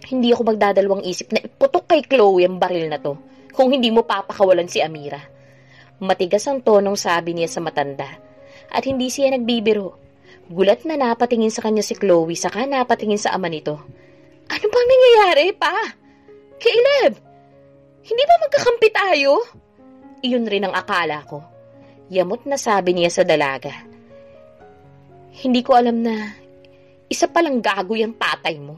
Hindi ako magdadalawang isip na iputok kay Chloe ang baril na to kung hindi mo papakawalan si Amira. Matigas ang tonong sabi niya sa matanda at hindi siya nagbibiro. Gulat na napatingin sa kanya si Chloe saka napatingin sa ama nito. Ano bang nangyayari, pa? Caleb, hindi ba magkakampi tayo? Iyon rin ang akala ko. Yamot na sabi niya sa dalaga. Hindi ko alam na isa palang gago yung tatay mo.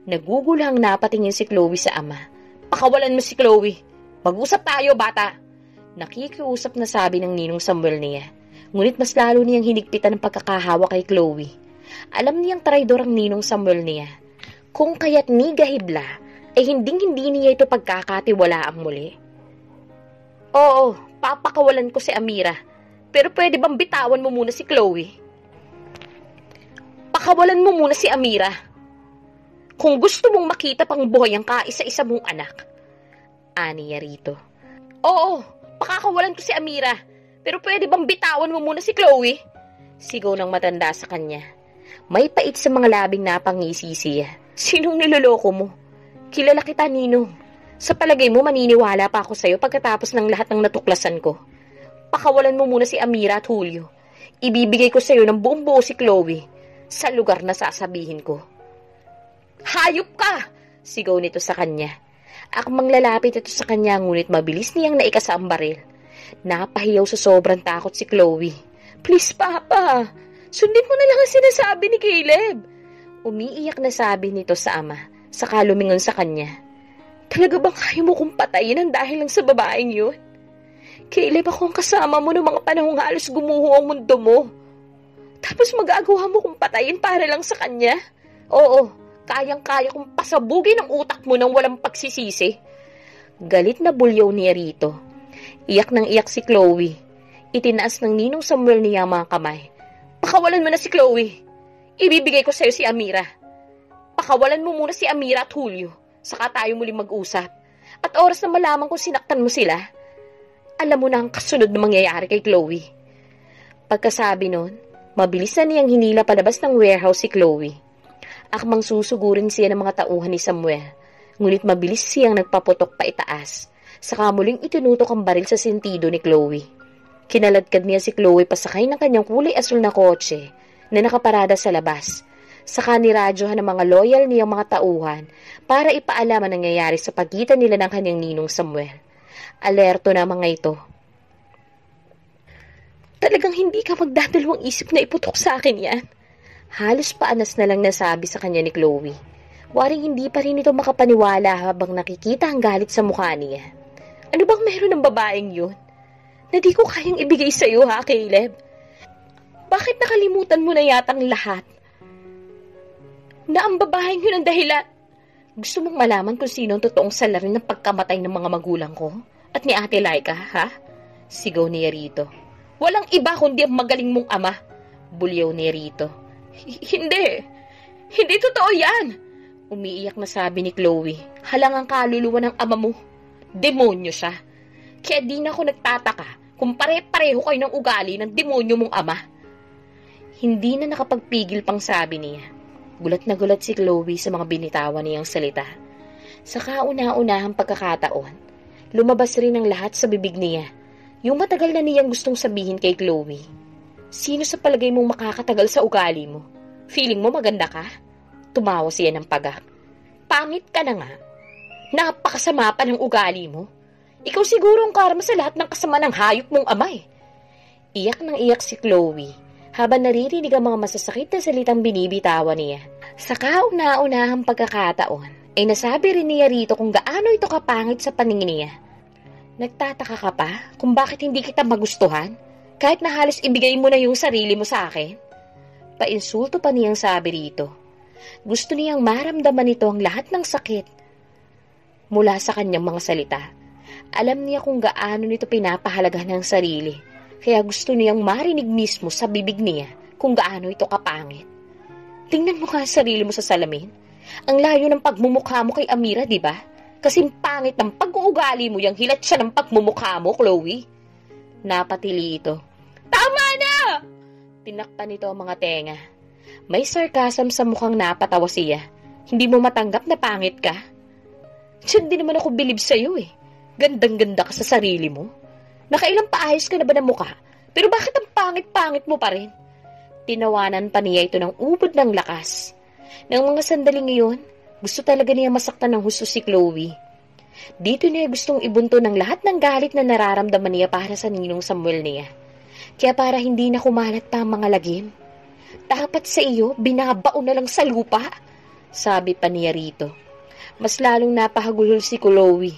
Nagugulang napatingin si Chloe sa ama. Pakawalan mo si Chloe. Mag-usap tayo, bata. Nakikiusap na sabi ng ninong Samuel niya. Ngunit mas lalo niyang hinigpitan ng pagkakahawa kay Chloe. Alam niyang traidor ang ninong Samuel niya. Kung kaya't ni gahibla, ay hinding-hindi niya ito pagkakatiwalaang muli. Oo, papakawalan ko si Amira. Pero pwede bang bitawan mo muna si Chloe? Pakawalan mo muna si Amira. Kung gusto mong makita pang buhay ang kaisa-isa mong anak. Aniya rito. Oo, pakakawalan ko si Amira. Pero pwede bang bitawan mo muna si Chloe? Sigaw ng matanda sa kanya. May pait sa mga labing napangisi siya. Sinong niloloko mo? Kilala kita, Ninong. Sa palagay mo, maniniwala pa ako sa'yo pagkatapos ng lahat ng natuklasan ko. Pakawalan mo muna si Amira at Julio. Ibibigay ko sa'yo ng buong buo si Chloe sa lugar na sasabihin ko. Hayop ka! Sigaw nito sa kanya. Akmang lalapit ito sa kanya ngunit mabilis niyang naikasa ang baril. Napahiyaw sa sobrang takot si Chloe. Please, Papa! Sundin mo na lang ang sinasabi ni Caleb. Umiiyak na sabi nito sa ama, saka lumingon sa kanya. Talaga bang kaya mo kong patayin ang dahil lang sa babaeng yun? Caleb, ako ang kasama mo noong mga panahong halos gumuho ang mundo mo. Tapos magagawa mo kong patayin para lang sa kanya? Oo, kayang-kaya kong pasabugin ang utak mo nang walang pagsisisi. Galit na bulyaw niya rito. Iyak nang iyak si Chloe. Itinaas ng ninong Samuel niya mga kamay. Pakawalan mo na si Chloe. Ibibigay ko sa'yo si Amira. Pakawalan mo muna si Amira at Julio. Saka tayo muling mag-usap. At oras na malaman kung sinaktan mo sila, alam mo na ang kasunod na mangyayari kay Chloe. Pagkasabi nun, mabilis na niyang hinila palabas ng warehouse si Chloe. Akmang susugurin siya ng mga tauhan ni Samuel. Ngunit mabilis siyang nagpaputok pa itaas. Saka muling itinutok ang baril sa sentido ni Chloe. Kinaladkad niya si Chloe pasakay ng kanyang kulay asul na kotse na nakaparada sa labas. Saka niradyohan ng mga loyal niyang mga tauhan para ipaalam ang nangyayari sa pagitan nila ng kanyang ninong Samuel. Alerto na mga ito. Talagang hindi ka magdadalawang isip na iputok sa akin yan. Halos paanas na lang nasabi sa kanya ni Chloe. Waring hindi pa rin ito makapaniwala habang nakikita ang galit sa mukha niya. Ano bang meron ng babaeng yun? Na di ko kayang ibigay sa'yo, ha, Caleb? Bakit nakalimutan mo na yatang lahat? Na ang babaeng yun ang dahilan. Gusto mong malaman kung sino ang totoong salarin ng pagkamatay ng mga magulang ko? At ni Ate Laika, ha? Sigaw niya rito. Walang iba kundi ang magaling mong ama. Bulyaw niya rito. Hindi. Hindi totoo yan. Umiiyak na sabi ni Chloe. Halang ang kaluluwa ng ama mo. Demonyo siya. Kaya di na ako nagtataka kung pare-pareho kayo ng ugali ng demonyo mong ama. Hindi na nakapagpigil pang sabi niya. Gulat na gulat si Chloe sa mga binitawan niyang salita. Sa kauna-unahang pagkakataon, lumabas rin ang lahat sa bibig niya. Yung matagal na niyang gustong sabihin kay Chloe. Sino sa palagay mong makakatagal sa ugali mo? Feeling mo maganda ka? Tumawa siya ng pagak. Pangit ka na nga. Napakasama pa ng ugali mo. Ikaw siguro ang karma sa lahat ng kasama ng hayop mong amay. Iyak nang iyak si Chloe habang naririnig ang mga masasakit na salitang binibitawan niya. Sa kauna-unahang pagkakataon ay nasabi rin niya rito kung gaano ito kapangit sa paningin niya. Nagtataka ka pa kung bakit hindi kita magustuhan kahit na halos ibigay mo na yung sarili mo sa akin? Painsulto pa niyang sabi rito. Gusto niyang maramdaman nito ang lahat ng sakit mula sa kanyang mga salita. Alam niya kung gaano nito pinapahalagahan ng sarili. Kaya gusto niyang marinig mismo sa bibig niya kung gaano ito kapangit. Tingnan mo ka sarili mo sa salamin. Ang layo ng pagmumukha mo kay Amira, di ba? Kasing pangit ng pag-uugali mo yung hilat siya ng pagmumukha mo, Chloe. Napatili ito. Tama na! Tinakpan nito ang mga tenga. May sarcasm sa mukhang napatawa siya. Hindi mo matanggap na pangit ka? Diyan din naman ako bilib sa'yo eh. Gandang-ganda ka sa sarili mo. Nakailang paayos ka na ba ng mukha? Pero bakit ang pangit-pangit mo pa rin? Tinawanan pa niya ito ng ubod ng lakas. Nang mga sandaling iyon, gusto talaga niya masaktan ng husto si Chloe. Dito niya gustong ibunto ng lahat ng galit na nararamdaman niya para sa ninong Samuel niya. Kaya para hindi na kumalat pa ang mga lagim. Dapat sa iyo, binabaon na lang sa lupa, sabi pa niya rito. Mas lalong napahagulol si Chloe.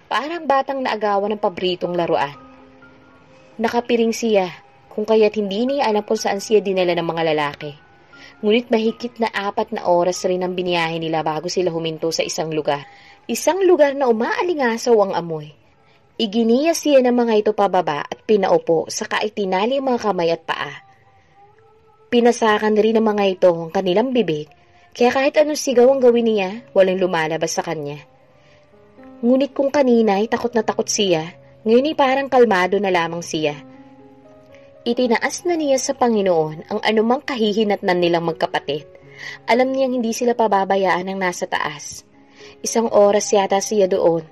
Parang batang naagawan ng pabritong laruan. Nakapiring siya, kung kaya't hindi niya alam kung saan siya dinala ng mga lalaki. Ngunit mahigit na 4 na oras rin ang biniyahe nila bago sila huminto sa isang lugar. Isang lugar na umaalingasaw ang amoy. Iginiya siya ng mga ito pababa at pinaupo, saka itinali ang mga kamay at paa. Pinasakan rin ng mga ito ang kanilang bibig, kaya kahit anong sigaw ang gawin niya, walang lumalabas sa kanya. Ngunit kung kanina ay takot na takot siya, ngayon ay parang kalmado na lamang siya. Itinaas na niya sa Panginoon ang anumang kahihinatnan nilang magkapatid. Alam niyang hindi sila pababayaan ng nasa taas. Isang oras yata siya doon.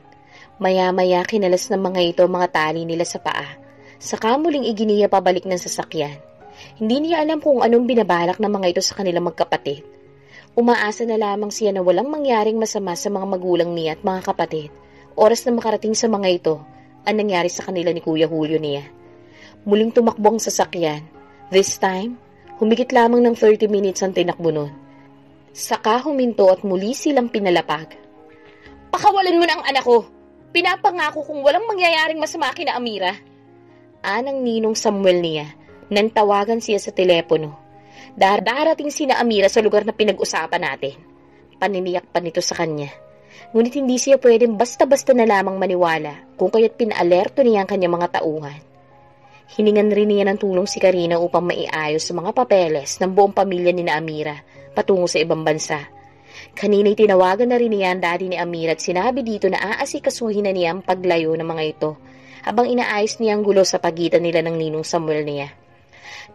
Maya-maya kinalas ng mga ito mga tali nila sa paa. Saka muling iginiya pabalik ng sasakyan. Hindi niya alam kung anong binabalak ng mga ito sa kanilang magkapatid. Umaasa na lamang siya na walang mangyaring masama sa mga magulang niya at mga kapatid. Oras na makarating sa mga ito, ang nangyari sa kanila ni Kuya Julio niya. Muling tumakbo ang sasakyan. This time, humigit lamang ng 30 minutes ang tinakbo nun. Saka huminto at muli silang pinalapag. Pakawalan mo na ang anak ko! Pinapangako kung walang mangyayaring masama kina Amira. Anang ninong Samuel niya, nang tawagan siya sa telepono. Darating sina Amira sa lugar na pinag-usapan natin. Paniniyak pa nito sa kanya. Ngunit hindi siya pwedeng basta-basta na lamang maniwala kung kaya't pinaalerto niya ang kanyang mga tauhan. Hiningan rin niya ng tulong si Karina upang maiayos sa mga papeles ng buong pamilya ni na Amira patungo sa ibang bansa. Kanina'y tinawagan na rin niya ang daddy ni Amira at sinabi dito na aasikasuhin na niya ang paglayo ng mga ito habang inaayos niya ang gulo sa pagitan nila ng ninong Samuel niya.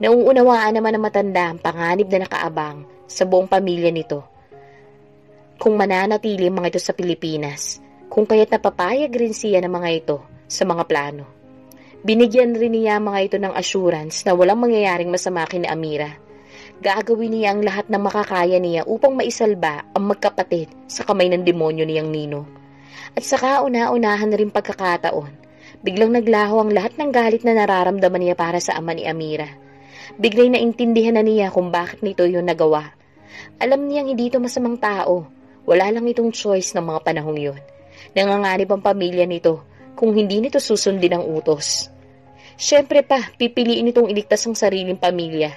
Nauunawaan naman ng matanda ang panganib na nakaabang sa buong pamilya nito. Kung mananatili ang mga ito sa Pilipinas, kung kaya't napapayag rin siya ng mga ito sa mga plano. Binigyan rin niya ang mga ito ng assurance na walang mangyayaring masama kina Amira. Gagawin niya ang lahat ng makakaya niya upang maisalba ang magkapatid sa kamay ng demonyo niyang Nino. At saka una-unahan na rin pagkakataon, biglang naglaho ang lahat ng galit na nararamdaman niya para sa ama ni Amira. Biglang naintindihan na niya kung bakit nito yun nagawa. Alam niyang hindi ito masamang tao. Wala lang itong choice ng mga panahong yun. Nanganganib ang pamilya nito kung hindi nito susundin ang utos. Siyempre pa, pipiliin itong iligtas ang sariling pamilya.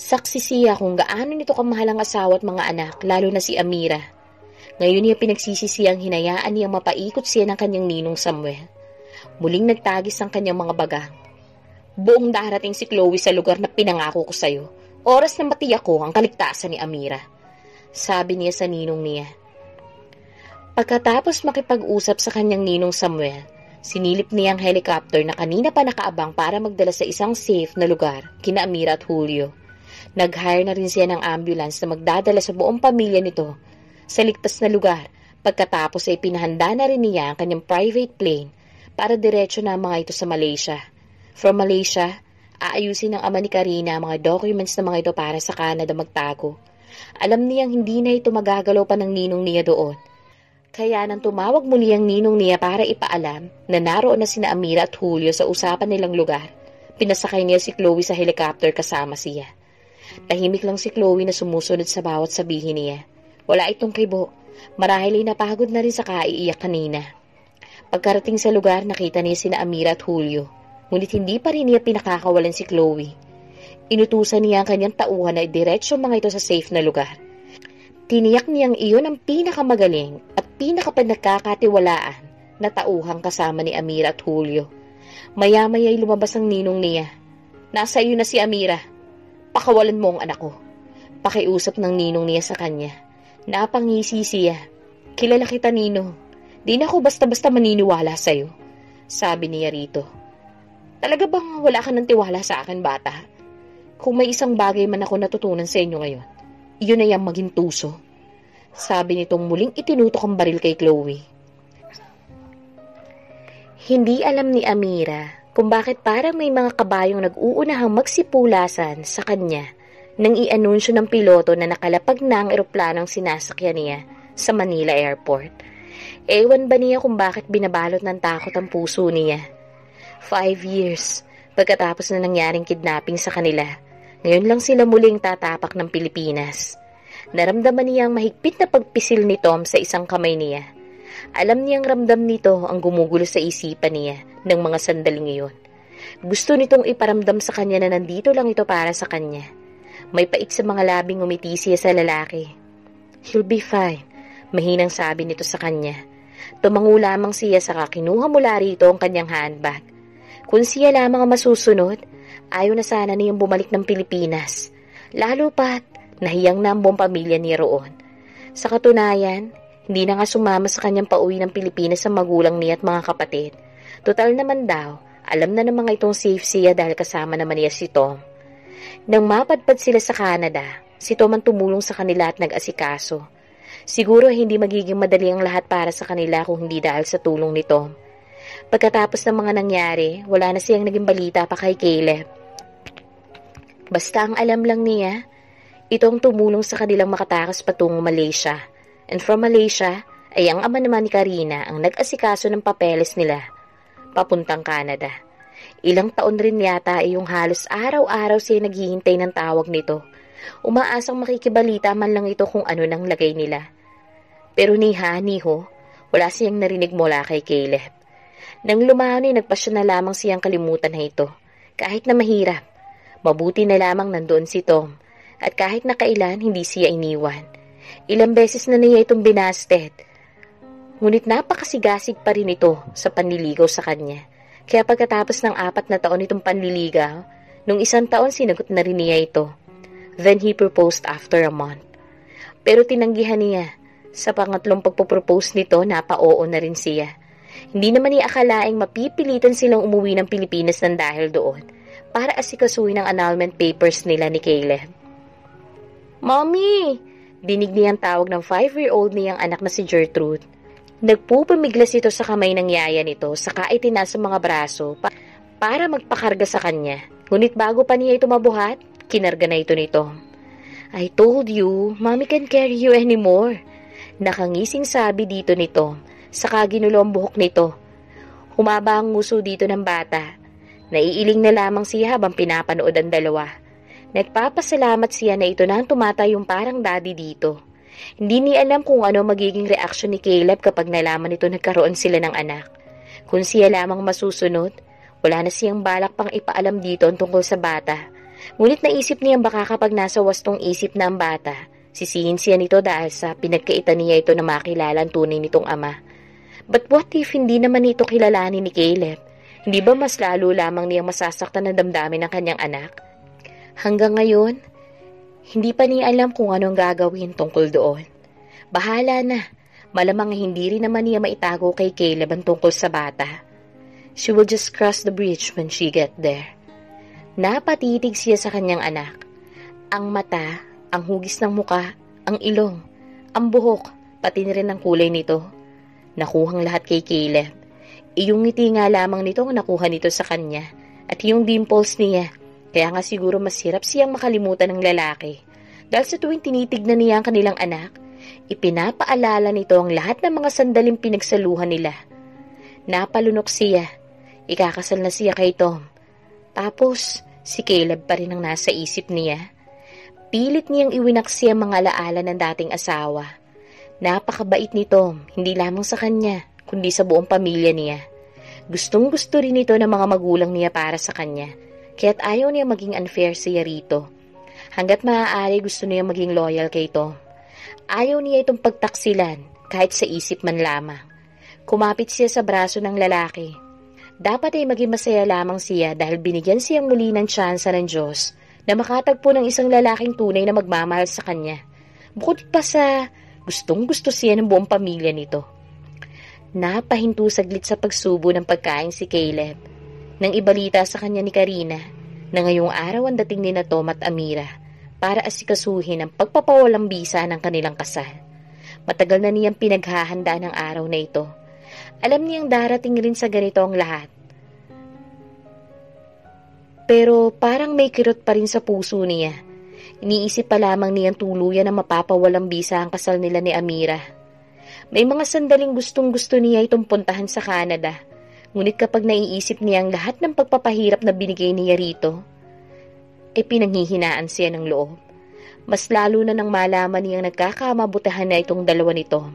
Saksi siya kung gaano nito kamahal ang asawa at mga anak, lalo na si Amira. Ngayon niya pinagsisisiyang hinayaan niyang mapaikot siya ng kanyang ninong Samuel. Muling nagtagis ang kanyang mga bagang. Buong darating si Chloe sa lugar na pinangako ko sa'yo. Oras na matiyak ko ang kaligtasan ni Amira, sabi niya sa ninong niya. Pagkatapos makipag-usap sa kanyang ninong Samuel, sinilip niya ang helicopter na kanina pa nakaabang para magdala sa isang safe na lugar kina Amira at Julio. Nag-hire na rin siya ng ambulance na magdadala sa buong pamilya nito sa ligtas na lugar. Pagkatapos ay pinahanda na rin niya ang kanyang private plane para diretso na ang mga ito sa Malaysia. From Malaysia, aayusin ng ama ni Karina ang mga documents na mga ito para sa Canada magtago. Alam niyang hindi na ito magagalaw pa ng ninong niya doon. Kaya nang tumawag muli ang ninong niya para ipaalam na naroon na sina Amira at Julio sa usapan nilang lugar, pinasakay niya si Chloe sa helicopter kasama siya. Tahimik lang si Chloe na sumusunod sa bawat sabihin niya. Wala itong kibo. Marahil ay napagod na rin sa kaiiyak kanina. Pagkarating sa lugar, nakita niya sina Amira at Julio. Ngunit hindi pa rin niya pinakakawalan si Chloe. Inutusan niya ang kanyang tauhan na idiretso mga ito sa safe na lugar. Tiniyak niyang iyon ang pinakamagaling at pinakapanagkakatiwalaan na tauhang kasama ni Amira at Julio. Maya-maya'y lumabas ang ninong niya. Nasa iyo na si Amira. Pakawalan mo ang anak ko. Pakiusap ng ninong niya sa kanya. Napangisi siya. Kilala kita, Nino. Di na ako basta-basta maniniwala sa'yo, sabi niya rito. Talaga bang wala ka ng tiwala sa akin, bata? Kung may isang bagay man ako natutunan sa inyo ngayon, iyon ay ang maging tuso. Sabi nitong muling itinutok ang baril kay Chloe. Hindi alam ni Amira kung bakit parang may mga kabayong nag-uunahang magsipulasan sa kanya nang i-anunsyo ng piloto na nakalapag na ang eroplanong sinasakyan niya sa Manila Airport. Ewan ba niya kung bakit binabalot ng takot ang puso niya? 5 years pagkatapos na nangyaring kidnapping sa kanila, ngayon lang sila muling tatapak ng Pilipinas. Naramdaman niya ang mahigpit na pagpisil ni Tom sa isang kamay niya. Alam niyang ramdam nito ang gumugulo sa isipan niya ng mga sandaling iyon. Gusto nitong iparamdam sa kanya na nandito lang ito para sa kanya. May pait sa mga labing umiti siya sa lalaki. "He'll be fine," mahinang sabi nito sa kanya. Tumango lamang siya saka kinuha mula rito ang kanyang handbag. Kung siya lamang ang masusunod, ayaw na sana niyang bumalik ng Pilipinas. Lalo pat, nahiyang na ang buong pamilya niya roon. Sa katunayan, hindi na nga sumama sa kanyang pauwi ng Pilipinas ang magulang niya at mga kapatid. Total naman daw, alam na ng mga itong safe siya dahil kasama naman niya si Tom. Nang mapadpad sila sa Canada, si Tom ang tumulong sa kanila at nag-asikaso. Siguro hindi magiging madali ang lahat para sa kanila kung hindi dahil sa tulong ni Tom. Pagkatapos ng mga nangyari, wala na siyang naging balita pa kay Caleb. Basta ang alam lang niya, itong tumulong sa kanilang makatakas patungo Malaysia. And from Malaysia, ay ang ama naman ni Karina ang nag-asikaso ng papeles nila papuntang Canada. Ilang taon rin yata ay yung halos araw-araw siya naghihintay ng tawag nito. Umaasang makikibalita man lang ito kung ano nang lagay nila. Pero ni wala siyang narinig mula kay Caleb. Nang lumaon ay nagpasya na lamang siyang kalimutan na ito. Kahit na mahirap, mabuti na lamang nandoon si Tom. At kahit na kailan, hindi siya iniwan. Ilang beses na niya itong binasted. Ngunit napakasigasig pa rin ito sa panliligaw sa kanya. Kaya pagkatapos ng 4 na taon itong panliligaw, nung 1 taon sinagot na rin niya ito. Then he proposed after a month. Pero tinanggihan niya. Sa pangatlong pagpropose nito, napa-oo na rin siya. Hindi naman niya akalaing mapipilitan silang umuwi ng Pilipinas ng dahil doon para asikasuhin ang annulment papers nila ni Caleb. "Mommy!" Dinig niyang tawag ng 5-year-old niyang anak na si Gertrude. Nagpupumiglas ito sa kamay ng yaya nito saka itinasa mga braso para magpakarga sa kanya. Ngunit bago pa niya ito mabuhat, kinarga na ito nito. "I told you, Mommy can't carry you anymore." Nakangising sabi dito nito, saka ginulo ang buhok nito. Humaba ang nguso dito ng bata. Naiiling na lamang siya habang pinapanood ang dalawa. Nagpapasalamat siya na ito na ang tumatayong parang daddy dito. Hindi niya alam kung ano magiging reaksyon ni Caleb kapag nalaman nito nagkaroon sila ng anak. Kung siya lamang masusunod, wala na siyang balak pang ipaalam dito tungkol sa bata. Ngunit naisip niyang baka kapag nasa wastong isip na ang bata, sisihin siya nito dahil sa pinagkaitan niya ito na makilala ang tunay nitong ama. But what if hindi naman ito kilalanin ni Caleb? Hindi ba mas lalo lamang niyang masasaktan ng damdamin ng kanyang anak? Hanggang ngayon, hindi pa niya alam kung anong gagawin tungkol doon. Bahala na, malamang hindi rin naman niya maitago kay Caleb ang tungkol sa bata. She will just cross the bridge when she get there. Napatitig siya sa kanyang anak. Ang mata, ang hugis ng muka, ang ilong, ang buhok, pati na rin ang kulay nito. Nakuhang lahat kay Caleb. Iyong ngiti nga lamang nito ang nakuha nito sa kanya at yung dimples niya. Kaya nga siguro mas hirap siyang makalimutan ng lalaki. Dahil sa tuwing tinitignan niya ang kanilang anak, ipinapaalala nito ang lahat ng mga sandaling pinagsaluhan nila. Napalunok siya. Ikakasal na siya kay Tom. Tapos, si Caleb pa rin ang nasa isip niya. Pilit niyang iwinaksi ang mga alaala ng dating asawa. Napakabait ni Tom, hindi lamang sa kanya, kundi sa buong pamilya niya. Gustong-gusto rin ito ng mga magulang niya para sa kanya. Kaya't ayaw niya maging unfair siya rito. Hanggat maaari gusto niya maging loyal kay Tom. Ayaw niya itong pagtaksilan kahit sa isip man lamang. Kumapit siya sa braso ng lalaki. Dapat ay maging masaya lamang siya dahil binigyan siyang muli ng tsansa ng Diyos na makatagpo ng isang lalaking tunay na magmamahal sa kanya. Bukod pa sa gustong-gusto siya ng buong pamilya nito. Napahinto saglit sa pagsubo ng pagkain si Caleb. Nang ibalita sa kanya ni Karina na ngayong araw ang dating ni Tom at Amira para asikasuhin ang pagpapawalang bisa ng kanilang kasal. Matagal na niyang pinaghahandaan ng araw na ito. Alam niyang darating rin sa ganito ang lahat. Pero parang may kirot pa rin sa puso niya. Iniisip pa lamang niyang tuluyan na mapapawalang bisa ang kasal nila ni Amira. May mga sandaling gustong-gusto niya itong puntahan sa Canada. Ngunit kapag naiisip niya ang lahat ng pagpapahirap na binigay niya rito, pinanghihinaan siya ng loob. Mas lalo na nang malaman niyang nagkakamabutahan na itong dalawa nito.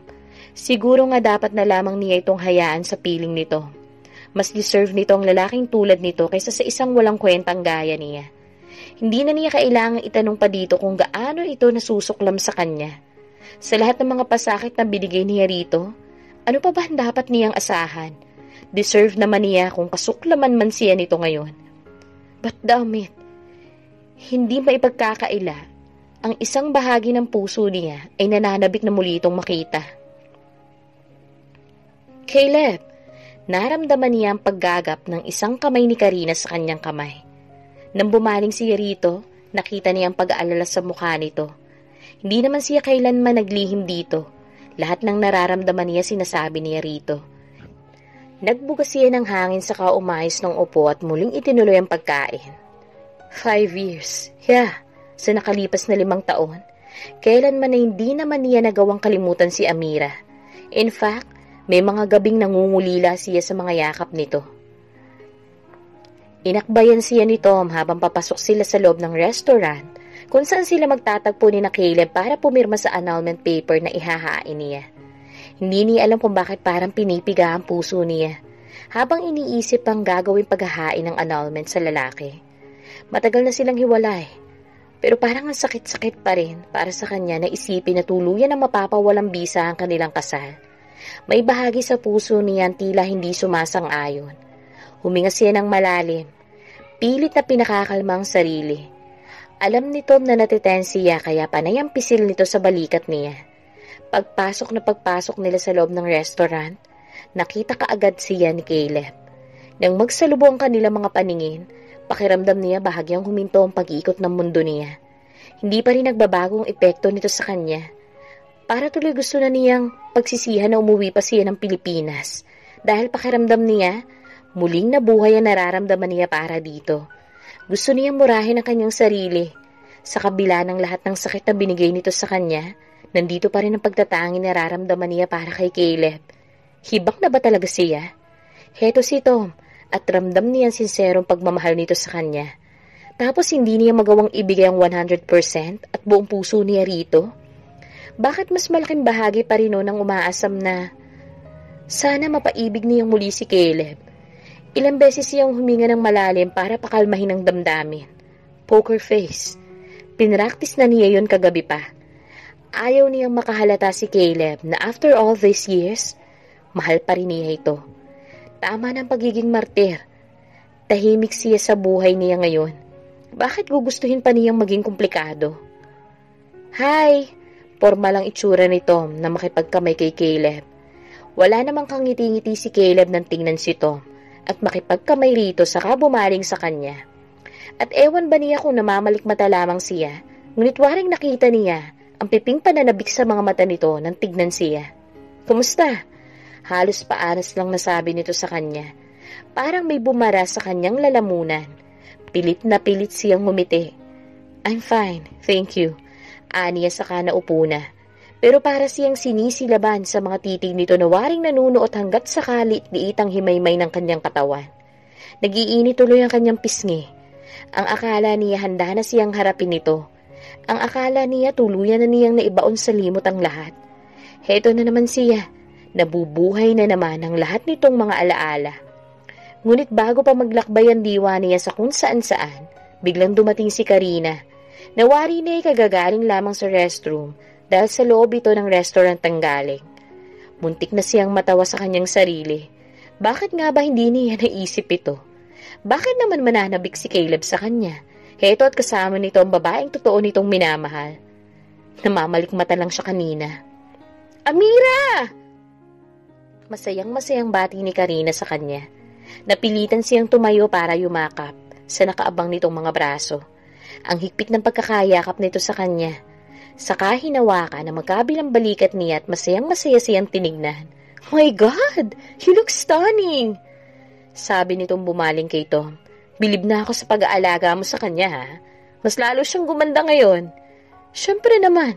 Siguro nga dapat na lamang niya itong hayaan sa piling nito. Mas deserve nito ang lalaking tulad nito kaysa sa isang walang kwentang gaya niya. Hindi na niya kailangang itanong pa dito kung gaano ito nasusuklam sa kanya. Sa lahat ng mga pasakit na binigay niya rito, ano pa ba dapat niyang asahan? Deserve naman niya kung kasuklaman man siya nito ngayon. But damn it, hindi maipagkakaila. Ang isang bahagi ng puso niya ay nananabik na muli itong makita. Caleb, naramdaman niya ang paggagap ng isang kamay ni Karina sa kanyang kamay. Nang bumaling siya rito, nakita niya ang pag-aalala sa mukha nito. Hindi naman siya kailanman naglihim dito. Lahat ng nararamdaman niya sinasabi niya rito. Nagbugas siya ng hangin sa kaumayos ng upo at muling itinuloy ang pagkain. 5 years. Sa nakalipas na 5 taon, kailanman na hindi naman niya nagawang kalimutan si Amira. In fact, may mga gabing nangungulila siya sa mga yakap nito. Inakbayan siya ni Tom habang papasok sila sa loob ng restaurant kung saan sila magtatagpo ni na Caleb para pumirma sa annulment paper na ihahain niya. Hindi niya alam kung bakit parang pinipiga ang puso niya habang iniisip ang gagawing paghahain ng annulment sa lalaki. Matagal na silang hiwalay, pero parang ang sakit-sakit pa rin para sa kanya na isipin na tuluyan na mapapawalang bisa ang kanilang kasal. May bahagi sa puso niya tila hindi sumasang-ayon. Huminga siya ng malalim. Pilit na pinakakalma ang sarili. Alam ni Tom na natitense siya kaya panay ang pisil nito sa balikat niya. Pagpasok nila sa loob ng restaurant, nakita kaagad siya ni Caleb. Nang magsalubong ang kanilang mga paningin, pakiramdam niya bahagyang huminto ang pag-iikot ng mundo niya. Hindi pa rin nagbabago ang epekto nito sa kanya. Para tuloy gusto na niyang pagsisihan na umuwi pa siya ng Pilipinas dahil pakiramdam niya, muling nabuhay ang nararamdaman niya para dito. Gusto niyang murahin ang kanyang sarili. Sa kabila ng lahat ng sakit na binigay nito sa kanya, nandito pa rin ang pagtatanging nararamdaman niya para kay Caleb. Hibak na ba talaga siya? Heto si Tom at ramdam niya ang sinserong pagmamahal nito sa kanya. Tapos hindi niya magawang ibigay ang 100% at buong puso niya rito. Bakit mas malaking bahagi pa rin noon ang umaasam na sana mapaibig niyang muli si Caleb? Ilang beses siyang huminga ng malalim para pakalmahin ang damdamin. Poker face. Pinraktis na niya yon kagabi pa. Ayaw niyang makahalata si Caleb na after all these years, mahal pa rin niya ito. Tama ng pagiging martir. Tahimik siya sa buhay niya ngayon. Bakit gugustuhin pa niyang maging komplikado? Hi! Porma lang itsura ni Tom na makipagkamay kay Caleb. Wala namang kangiti-ngiti si Caleb nang tingnan si Tom at makipagkamay rito saka bumaling sa kanya. At ewan ba niya kung namamalikmata lamang siya, ngunit waring nakita niya ang piping pananabik sa mga mata nito nang tignan siya. Kumusta? Halos paanas lang nasabi nito sa kanya. Parang may bumara sa kanyang lalamunan. Pilit na pilit siyang ngumiti. I'm fine, thank you. Aniya saka naupo na. Pero para siyang sinisilaban sa mga titig nito na waring nanunuot hanggat sakali liitang himaymay ng kanyang katawan. Nagiinit tuloy ang kanyang pisngi. Ang akala niya handa na siyang harapin nito. Ang akala niya tuluyan na niyang naibaon sa limot ang lahat. Heto na naman siya. Nabubuhay na naman ang lahat nitong mga alaala. Ngunit bago pa maglakbay ang diwa niya sa kung saan-saan, biglang dumating si Karina. Nawari na kagagaling lamang sa restroom dahil sa loob ito ng restaurant ang galing. Muntik na siyang matawa sa kanyang sarili. Bakit nga ba hindi niya naisip ito? Bakit naman mananabik si Caleb sa kanya? Heto at kasama nito ang babaeng totoo nitong minamahal. Namamalikmata lang siya kanina. Amira! Masayang-masayang bati ni Karina sa kanya. Napilitan siyang tumayo para yumakap sa nakaabang nitong mga braso. Ang higpit ng pagkakayakap nito sa kanya. Saka hinawakan na magkabilang balikat niya at masayang-masaya siyang tinignan. "Oh my God! You look stunning!" Sabi nitong bumaling kay Tom. "Bilib na ako sa pag-aalaga mo sa kanya, ha? Mas lalo siyang gumanda ngayon." "Siyempre naman.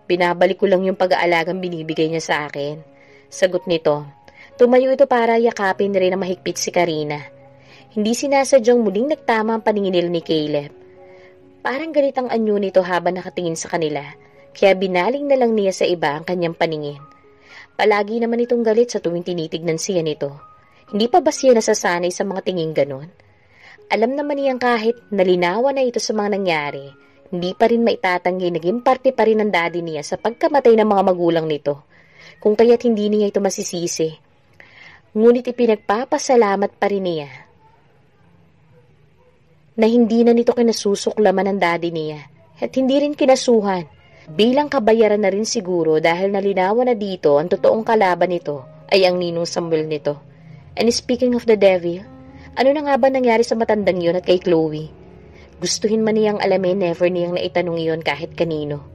Binabalik ko lang yung pag-aalagang binibigay niya sa akin." Sagot nito. Tumayo ito para yakapin rin na mahigpit si Karina. Hindi sinasadyang muling nagtama ang paningin nila ni Caleb. Parang galit ang anyo nito habang nakatingin sa kanila, kaya binaling na lang niya sa iba ang kanyang paningin. Palagi naman itong galit sa tuwing tinitignan siya nito. Hindi pa ba siya nasasanay sa mga tingin ganon? Alam naman niyang kahit nalinawan na ito sa mga nangyari, hindi pa rin maitatanggi naging parte pa rin ng daddy niya sa pagkamatay ng mga magulang nito, kung kaya't hindi niya ito masisisi. Ngunit ipinagpapasalamat pa rin niya na hindi na nito kinasusuklaman ng daddy niya at hindi rin kinasuhan. Bilang kabayaran na rin siguro dahil nalinawan na dito ang totoong kalaban nito ay ang ninong Samuel nito. And speaking of the devil, ano na nga ba nangyari sa matandang yun at kay Chloe? Gustuhin man niyang alamin, never niyang naitanong iyon kahit kanino.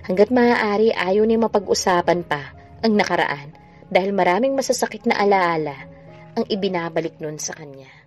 Hanggat maaari ayaw niyang mapag-usapan pa ang nakaraan dahil maraming masasakit na alaala ang ibinabalik nun sa kanya.